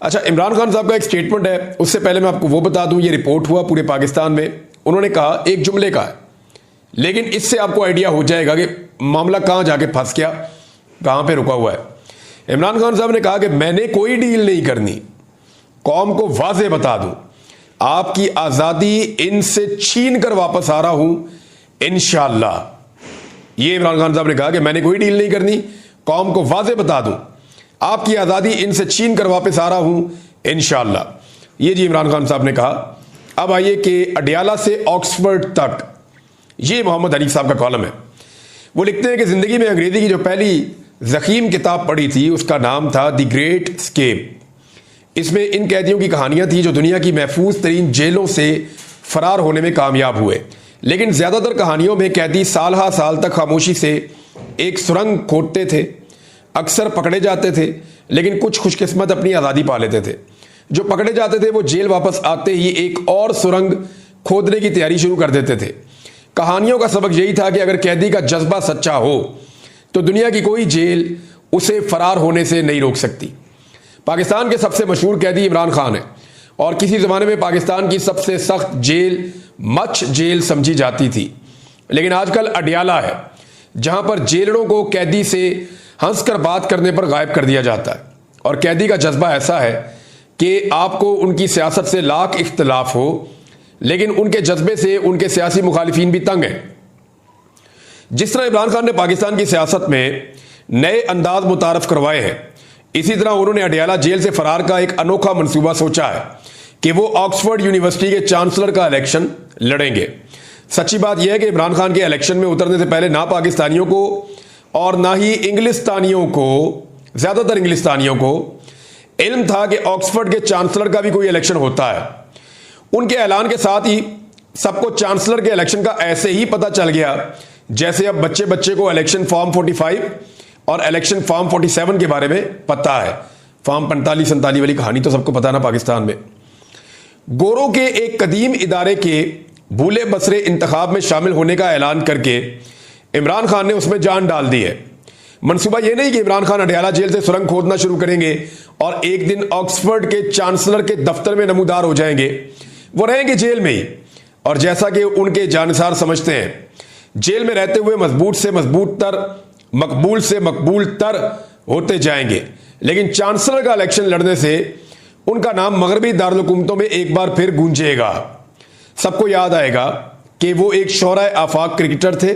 अच्छा, इमरान खान साहब का एक स्टेटमेंट है, उससे पहले मैं आपको वो बता दूं, ये रिपोर्ट हुआ पूरे पाकिस्तान में। उन्होंने कहा, एक जुमले का है, लेकिन इससे आपको आइडिया हो जाएगा कि मामला कहां जाके फंस गया, कहां पे रुका हुआ है। इमरान खान साहब ने कहा कि मैंने कोई डील नहीं करनी, कौम को वाज़े बता दूं, आपकी आजादी इनसे छीन कर वापस आ रहा हूं इंशाअल्लाह। ये इमरान खान साहब ने कहा कि मैंने कोई डील नहीं करनी, कौम को वाज़े बता दूं, आपकी आजादी इनसे छीन कर वापस आ रहा हूं इंशाअल्लाह। ये जी इमरान खान साहब ने कहा। अब आइए कि अडियाला से ऑक्सफोर्ड तक, ये मोहम्मद हनीफ साहब का कॉलम है। वो लिखते हैं कि जिंदगी में अंग्रेजी की जो पहली ज़ख़ीम किताब पढ़ी थी उसका नाम था द ग्रेट स्केप। इसमें इन कैदियों की कहानियां थी जो दुनिया की महफूज तरीन जेलों से फरार होने में कामयाब हुए। लेकिन ज्यादातर कहानियों में कैदी साल हा साल तक खामोशी से एक सुरंग खोदते थे, अक्सर पकड़े जाते थे, लेकिन कुछ खुशकिस्मत अपनी आज़ादी पा लेते थे। जो पकड़े जाते थे वो जेल वापस आते ही एक और सुरंग खोदने की तैयारी शुरू कर देते थे। कहानियों का सबक यही था कि अगर कैदी का जज्बा सच्चा हो तो दुनिया की कोई जेल उसे फरार होने से नहीं रोक सकती। पाकिस्तान के सबसे मशहूर कैदी इमरान खान है और किसी ज़माने में पाकिस्तान की सबसे सख्त जेल मच जेल समझी जाती थी। लेकिन आजकल अडियाला है, जहां पर जेलरों को कैदी से हंसकर बात करने पर गायब कर दिया जाता है। और कैदी का जज्बा ऐसा है कि आपको उनकी सियासत से लाख इख्तलाफ हो, लेकिन उनके जज्बे से उनके सियासी मुखालिफिन भी तंग हैं। जिस तरह इमरान खान ने पाकिस्तान की सियासत में नए अंदाज मुतारफ करवाए हैं, इसी तरह उन्होंने अडियाला जेल से फरार का एक अनोखा मंसूबा सोचा है कि वो ऑक्सफोर्ड यूनिवर्सिटी के चांसलर का इलेक्शन लड़ेंगे। सच्ची बात यह है कि इमरान खान के इलेक्शन में उतरने से पहले ना पाकिस्तानियों को और ना ही इंग्लिस्तानियों को, ज्यादातर इंग्लिस्तानियों को इल्म था कि ऑक्सफोर्ड के चांसलर का भी कोई इलेक्शन होता है। उनके ऐलान के साथ ही सबको चांसलर के इलेक्शन का ऐसे ही पता चल गया जैसे अब बच्चे बच्चे को इलेक्शन फॉर्म 45 और इलेक्शन फॉर्म 47 के बारे में पता है। फॉर्म 45-47 वाली कहानी तो सबको पता ना पाकिस्तान में। गोरों के एक कदीम इदारे के भूले बसरे इंतखाब में शामिल होने का ऐलान करके इमरान खान ने उसमें जान डाल दी है। मंसूबा यह नहीं कि इमरान खान अडियाला जेल से सुरंग खोदना शुरू करेंगे और एक दिन ऑक्सफोर्ड के चांसलर के दफ्तर में नमूदार हो जाएंगे। वो रहेंगे जेल में ही, और जैसा कि उनके जानसार समझते हैं, जेल में रहते हुए मजबूत से मजबूत तर, मकबूल से मकबूल तर होते जाएंगे। लेकिन चांसलर का इलेक्शन लड़ने से उनका नाम मगरबी दारुलहुकूमतों में एक बार फिर गूंजेगा। सबको याद आएगा कि वो एक शोराए आफाक क्रिकेटर थे।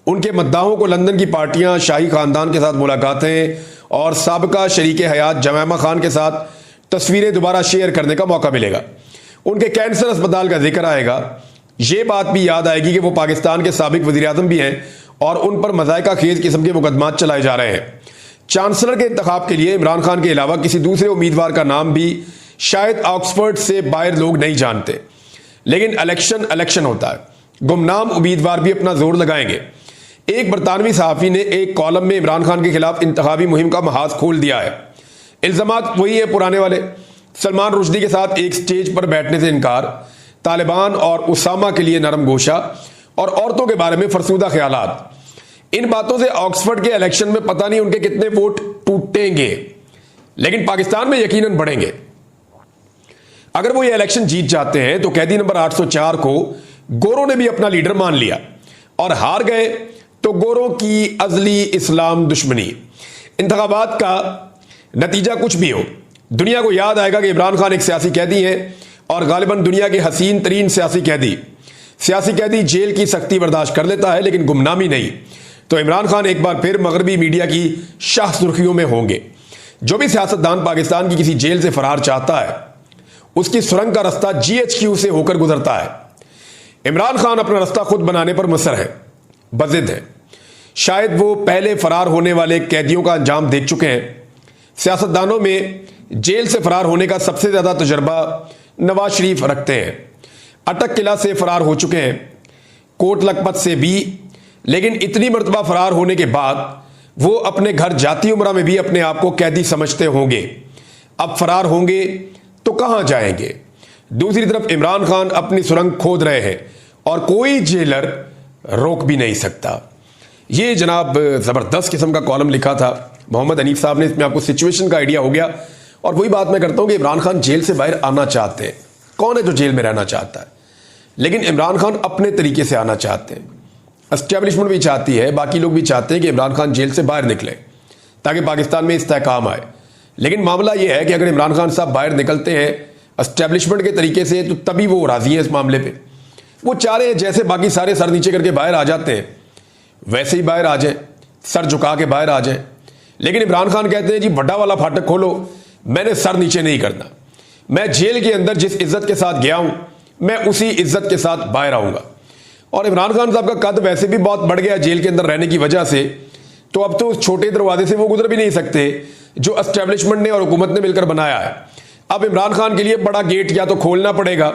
उनके मद्दाहों को लंदन की पार्टियां, शाही खानदान के साथ मुलाकातें और साबिका शरीक हयात जमैमा खान के साथ तस्वीरें दोबारा शेयर करने का मौका मिलेगा। उनके कैंसर अस्पताल का जिक्र आएगा। ये बात भी याद आएगी कि वो पाकिस्तान के साबिक वज़ीर-ए-आज़म भी हैं और उन पर मज़ायका खेज किस्म के मुकदमात चलाए जा रहे हैं। चांसलर के इंतखाब के लिए इमरान खान के अलावा किसी दूसरे उम्मीदवार का नाम भी शायद ऑक्सफोर्ड से बाहर लोग नहीं जानते, लेकिन इलेक्शन होता है। गुमनाम उम्मीदवार भी अपना जोर लगाएंगे। एक बरतानवी सहाफ़ी ने एक कॉलम में इमरान खान के खिलाफ इंतखाबी मुहिम का महाज खोल दिया है। इल्जामात वही है पुराने वाले, सलमान रुश्दी के साथ एक स्टेज पर बैठने से इनकार, तालिबान और उसामा के लिए नरम गोशा और औरतों के बारे में फरसूदा ख्यालात। इन बातों से ऑक्सफोर्ड के इलेक्शन में पता नहीं उनके कितने वोट टूटेंगे, लेकिन पाकिस्तान में यकीनन बढ़ेंगे। अगर वो ये इलेक्शन जीत जाते हैं तो कैदी नंबर 804 को गोरों ने भी अपना लीडर मान लिया, और हार गए तो गोरों की अजली इस्लाम दुश्मनी। इंतखाबात का नतीजा कुछ भी हो, दुनिया को याद आएगा कि इमरान खान एक सियासी कैदी है और गालिबन दुनिया के हसीन तरीन सियासी कैदी जेल की सख्ती बर्दाश्त कर लेता है, लेकिन गुमनामी नहीं। तो इमरान खान एक बार फिर मगरबी मीडिया की शाह सुर्खियों में होंगे। जो भी सियासतदान पाकिस्तान की किसी जेल से फरार चाहता है, उसकी सुरंग का रास्ता GHQ से होकर गुजरता है। इमरान खान अपना रास्ता खुद बनाने पर मुसर है, बजिद है। शायद वो पहले फरार होने वाले कैदियों का अंजाम देख चुके हैं। सियासतदानों में जेल से फरार होने का सबसे ज्यादा तजर्बा नवाज शरीफ रखते हैं। अटक किला से फरार हो चुके हैं, कोट लखपत से भी, लेकिन इतनी मरतबा फरार होने के बाद वो अपने घर जाती उम्रा में भी अपने आप को कैदी समझते होंगे। अब फरार होंगे तो कहां जाएंगे? दूसरी तरफ इमरान खान अपनी सुरंग खोद रहे हैं और कोई जेलर रोक भी नहीं सकता। ये जनाब जबरदस्त किस्म का कॉलम लिखा था मोहम्मद हनीफ साहब ने। इसमें आपको सिचुएशन का आइडिया हो गया और वही बात मैं करता हूं कि इमरान खान जेल से बाहर आना चाहते हैं। कौन है जो जेल में रहना चाहता है? लेकिन इमरान खान अपने तरीके से आना चाहते हैं। एस्टेब्लिशमेंट भी चाहती है, बाकी लोग भी चाहते हैं कि इमरान खान जेल से बाहर निकले ताकि पाकिस्तान में इस्तेहकाम आए। लेकिन मामला यह है कि अगर इमरान खान साहब बाहर निकलते हैं एस्टेब्लिशमेंट के तरीके से तो तभी वो राजी हैं इस मामले पे। वो चाह रहे हैं जैसे बाकी सारे सर नीचे करके बाहर आ जाते हैं वैसे ही बाहर आ जाए, सर झुका के बाहर आ जाए। लेकिन इमरान खान कहते हैं जी बड़ा वाला फाटक खोलो, मैंने सर नीचे नहीं करना, मैं जेल के अंदर जिस इज्जत के साथ गया हूं मैं उसी इज्जत के साथ बाहर आऊंगा। और इमरान खान साहब का कद वैसे भी बहुत बढ़ गया जेल के अंदर रहने की वजह से, तो अब तो उस छोटे दरवाजे से वो गुजर भी नहीं सकते जो एस्टेब्लिशमेंट ने और हुकूमत ने मिलकर बनाया है। अब इमरान खान के लिए बड़ा गेट या तो खोलना पड़ेगा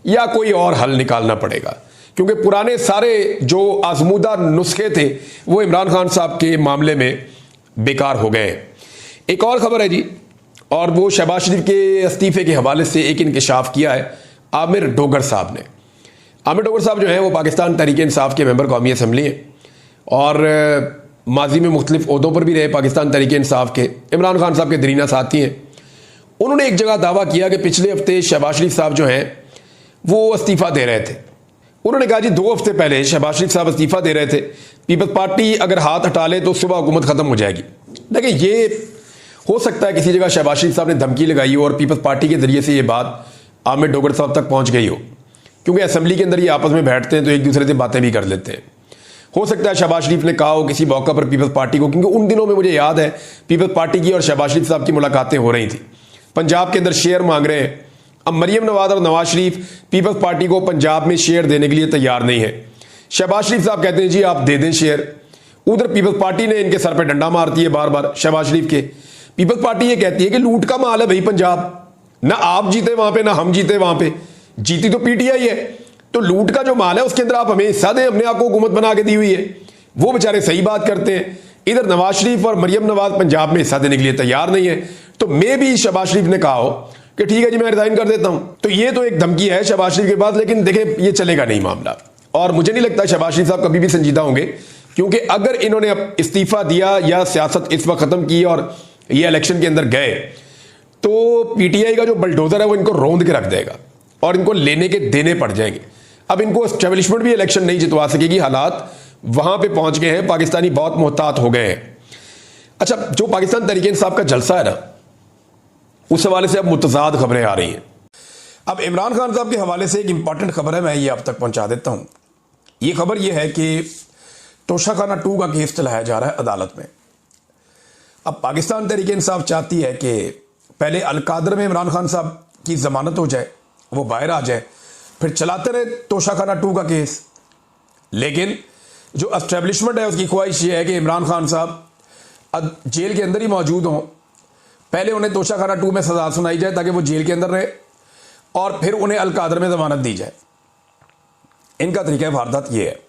या कोई और हल निकालना पड़ेगा, क्योंकि पुराने सारे जो आजमूदा नुस्खे थे वो इमरान खान साहब के मामले में बेकार हो गए। एक और खबर है जी, और वो शहबाज शरीफ के इस्तीफे के हवाले से एक इंकशाफ किया है आमिर डोगर साहब ने। आमिर डोगर साहब जो है वो पाकिस्तान तहरीक इंसाफ के मेंबर कौमी असम्बली हैं और माजी में मुख्तलिफ ओहदों पर भी रहे पाकिस्तान तहरीक इंसाफ के। इमरान खान साहब के दरीना साथी हैं। उन्होंने एक जगह दावा किया कि पिछले हफ्ते शहबाज शरीफ साहब जो हैं वो इस्तीफा दे रहे थे। उन्होंने कहा जी 2 हफ्ते पहले शहबाज शरीफ साहब इस्तीफा दे रहे थे, पीपल्स पार्टी अगर हाथ हटा ले तो सुबह हुकूमत खत्म हो जाएगी। देखिए ये हो सकता है किसी जगह शहबाज शरीफ साहब ने धमकी लगाई हो और पीपल्स पार्टी के जरिए से ये बात आमिर डोगर साहब तक पहुंच गई हो, क्योंकि असेंबली के अंदर ये आपस में बैठते हैं तो एक दूसरे से बातें भी कर लेते हैं। हो सकता है शहबाज शरीफ ने कहा हो किसी मौका पर पीपल्स पार्टी को, क्योंकि उन दिनों में मुझे याद है पीपल्स पार्टी की और शहबाज शरीफ साहब की मुलाकातें हो रही थी। पंजाब के अंदर शेयर मांग रहे हैं। अब मरियम नवाज और नवाज शरीफ पीपल्स पार्टी को पंजाब में शेयर देने के लिए तैयार नहीं है। शहबाज शरीफ साहब कहते हैं जी आप दे दें शेयर, उधर पीपल्स पार्टी ने इनके सर पे डंडा मारती है बार बार शहबाज शरीफ के। पीपल्स पार्टी ये कहती है कि लूट का माल है भाई पंजाब, ना आप जीते वहां पे ना हम जीते वहां पे, जीती तो पीटीआई है, तो लूट का जो माल है उसके अंदर आप हमें हिस्सा दें, हमने आपको हुकूमत बना के दी हुई है। वो बेचारे सही बात करते हैं। इधर नवाज शरीफ और मरियम नवाज पंजाब में हिस्सा देने के लिए तैयार नहीं है। तो मे भी शहबाज शरीफ ने कहा हो कि ठीक है जी मैं रिजाइन कर देता हूं, तो ये तो एक धमकी है शहबाज शरीफ के पास। लेकिन देखें ये चलेगा नहीं मामला, और मुझे नहीं लगता शहबाज शरीफ साहब कभी भी संजीदा होंगे, क्योंकि अगर इन्होंने अब इस्तीफा दिया या सियासत इस वक्त खत्म की और ये इलेक्शन के अंदर गए तो पीटीआई का जो बलडोजर है वो इनको रौंद के रख देगा और इनको लेने के देने पड़ जाएंगे। अब इनको एस्टेब्लिशमेंट भी इलेक्शन नहीं जितवा सकेगी, हालात वहां पे पहुंच गए हैं, पाकिस्तानी बहुत मोहतात हो गए हैं। अच्छा, जो पाकिस्तान तहरीक इंसाफ का जलसा है ना, उस हवाले से अब मुतजाद खबरें आ रही हैं। अब इमरान खान साहब के हवाले से एक इंपॉर्टेंट खबर है, मैं ये आप तक पहुंचा देता हूं। ये खबर ये है कि तोशाखाना 2 का केस चलाया जा रहा है अदालत में। अब पाकिस्तान तहरीक इंसाफ चाहती है कि पहले अलकादर में इमरान खान साहब की जमानत हो जाए, वो बाहर आ जाए, फिर चलाते रहे तोशाखाना 2 का केस। लेकिन जो एस्टेब्लिशमेंट है उसकी ख्वाहिश ये है कि इमरान खान साहब जेल के अंदर ही मौजूद हों, पहले उन्हें तोशाखाना 2 में सजा सुनाई जाए ताकि वो जेल के अंदर रहे, और फिर उन्हें अलकादर में जमानत दी जाए। इनका तरीका वारदात ये है।